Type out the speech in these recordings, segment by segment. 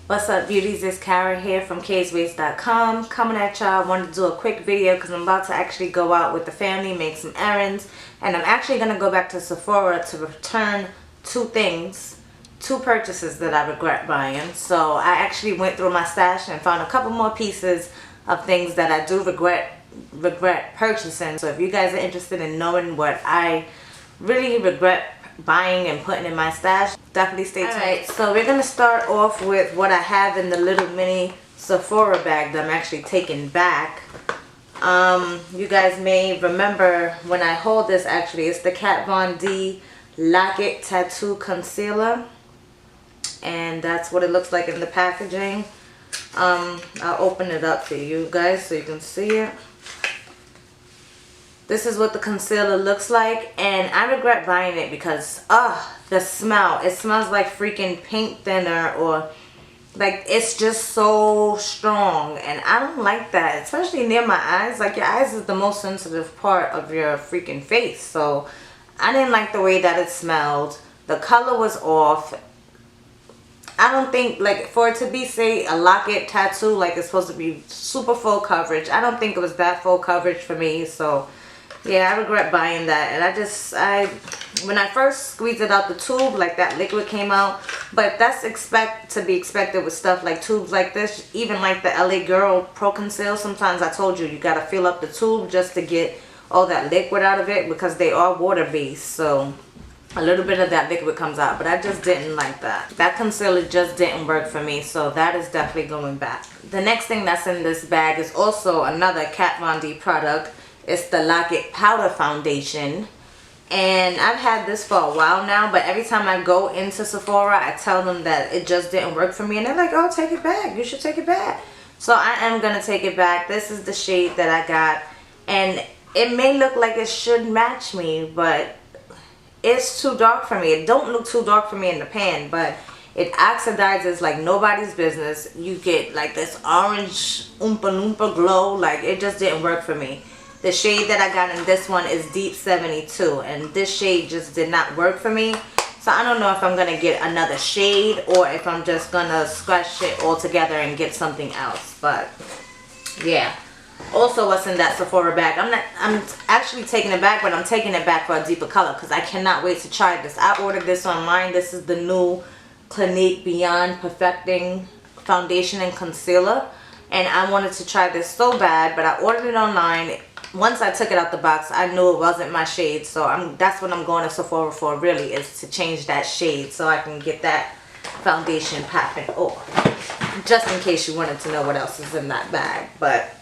What's up, beauties? It's Kara here from ksways.com, coming at y'all. I wanted to do a quick video because I'm about to actually go out with the family, make some errands, and I'm actually going to go back to Sephora to return two purchases that I regret buying. So I actually went through my stash and found a couple more pieces of things that I do regret purchasing. So if you guys are interested in knowing what I really regret buying and putting in my stash, definitely stay tuned. Alright, so we're gonna start off with what I have in the little mini Sephora bag that I'm actually taking back. You guys may remember when I hold this, actually it's the Kat Von D Lock-It Tattoo Concealer, and that's what it looks like in the packaging. I'll open it up for you guys so you can see it. This is what the concealer looks like, and I regret buying it because, the smell. It smells like freaking paint thinner, or like it's just so strong, and I don't like that, especially near my eyes. Like, your eyes is the most sensitive part of your freaking face, so I didn't like the way that it smelled. The color was off. I don't think, like, for it to be, say, a locket tattoo, like it's supposed to be super full coverage, I don't think it was that full coverage for me. So yeah, I regret buying that. And when I first squeezed it out the tube, like, that liquid came out. But that's to be expected with stuff like tubes like this. Even like the LA Girl Pro Conceal, sometimes I told you, you gotta fill up the tube just to get all that liquid out of it, because they are water based, so a little bit of that liquid comes out. But I just didn't like that. That concealer just didn't work for me, so that is definitely going back. The next thing that's in this bag is also another Kat Von D product. It's the Lock-It Powder Foundation, and I've had this for a while now, but every time I go into Sephora, I tell them that it just didn't work for me, and they're like, oh, take it back, you should take it back. So I am going to take it back. This is the shade that I got, and it may look like it should match me, but it's too dark for me. It don't look too dark for me in the pan, but it oxidizes like nobody's business. You get like this orange oompa loompa glow. Like, it just didn't work for me. The shade that I got in this one is Deep 72, and this shade just did not work for me. So I don't know if I'm going to get another shade or if I'm just going to scratch it all together and get something else. But yeah. Also, what's in that Sephora bag, I'm actually taking it back, but I'm taking it back for a deeper color because I cannot wait to try this. I ordered this online. This is the new Clinique Beyond Perfecting Foundation and Concealer, and I wanted to try this so bad, but I ordered it online. Once I took it out the box, I knew it wasn't my shade, so that's what I'm going to Sephora for, really, is to change that shade so I can get that foundation popping off, just in case you wanted to know what else is in that bag. But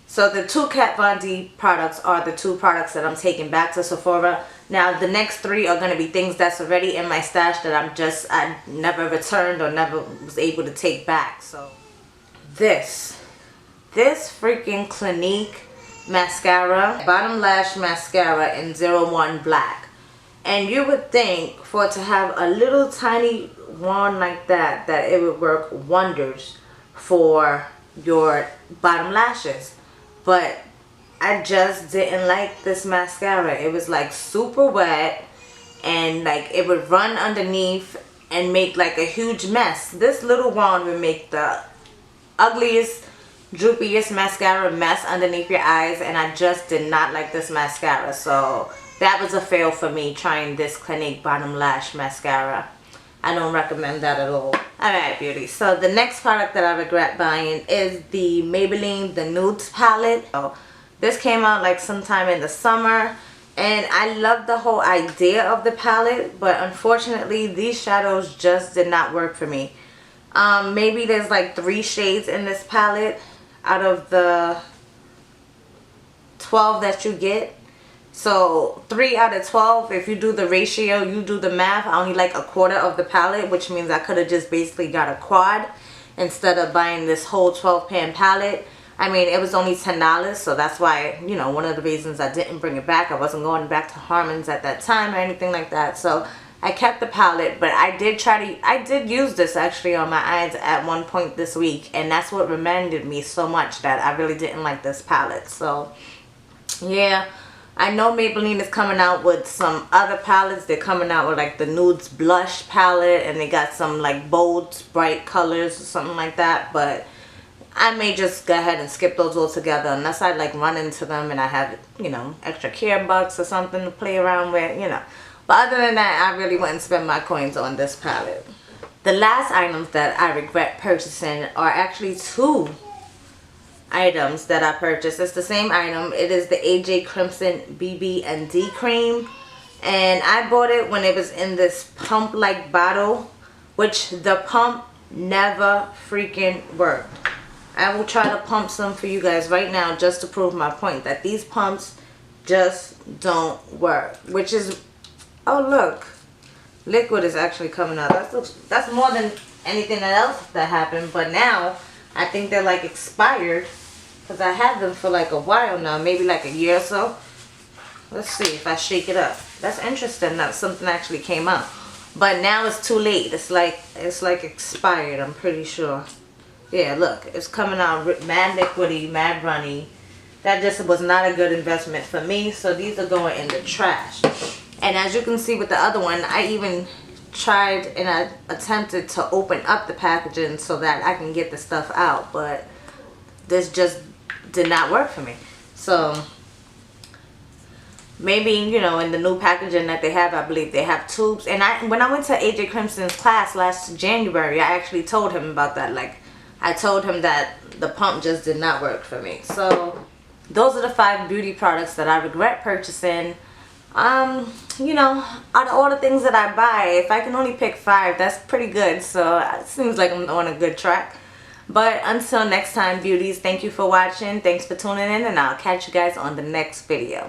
so the two Kat Von D products are the two products that I'm taking back to Sephora. Now the next three are going to be things that's already in my stash that I never returned or never was able to take back. So this freaking Clinique mascara, bottom lash mascara in 01 black, and you would think for it to have a little tiny wand like that it would work wonders for your bottom lashes, but I just didn't like this mascara. It was like super wet, and like it would run underneath and make like a huge mess. This little wand would make the ugliest, droopiest mascara mess underneath your eyes, and I just did not like this mascara. So that was a fail for me, trying this Clinique bottom lash mascara. I don't recommend that at all. Alright, beauty. So the next product that I regret buying is the Maybelline the Nudes palette. So this came out like sometime in the summer, and I love the whole idea of the palette, but unfortunately these shadows just did not work for me. Maybe there's like 3 shades in this palette out of the 12 that you get. So 3 out of 12, if you do the ratio, you do the math, I only like a quarter of the palette, which means I could have just basically got a quad instead of buying this whole 12 pan palette. I mean, it was only $10, so that's why, you know, one of the reasons I didn't bring it back. I wasn't going back to Harmon's at that time or anything like that. So I kept the palette, but I did use this actually on my eyes at one point this week, and that's what reminded me so much that I really didn't like this palette. So yeah, I know Maybelline is coming out with some other palettes. They're coming out with like the Nudes blush palette, and they got some like bold, bright colors or something like that. But I may just go ahead and skip those altogether unless I like run into them and I have, you know, extra care bucks or something to play around with, you know. But other than that, I really wouldn't spend my coins on this palette. The last items that I regret purchasing are actually 2 items that I purchased. It's the same item. It is the AJ Crimson BB&D cream, and I bought it when it was in this pump like bottle, which the pump never freaking worked. I will try to pump some for you guys right now just to prove my point that these pumps just don't work. Which is, oh look, liquid is actually coming out. That's more than anything else that happened. But now I think they're like expired, because I had them for like a while now, maybe like a year or so. Let's see if I shake it up. That's interesting that something actually came out. But now it's too late. It's like expired, I'm pretty sure. Yeah, look, it's coming out mad liquidy, mad runny. That just was not a good investment for me. So these are going in the trash. And as you can see with the other one, I even tried and I attempted to open up the packaging so that I can get the stuff out, but this just did not work for me. So maybe, you know, in the new packaging that they have, I believe they have tubes. And when I went to AJ Crimson's class last January, I actually told him about that. Like, I told him that the pump just did not work for me. So those are the 5 beauty products that I regret purchasing. You know, out of all the things that I buy, if I can only pick 5, that's pretty good. So it seems like I'm on a good track. But until next time, beauties, thank you for watching. Thanks for tuning in, and I'll catch you guys on the next video.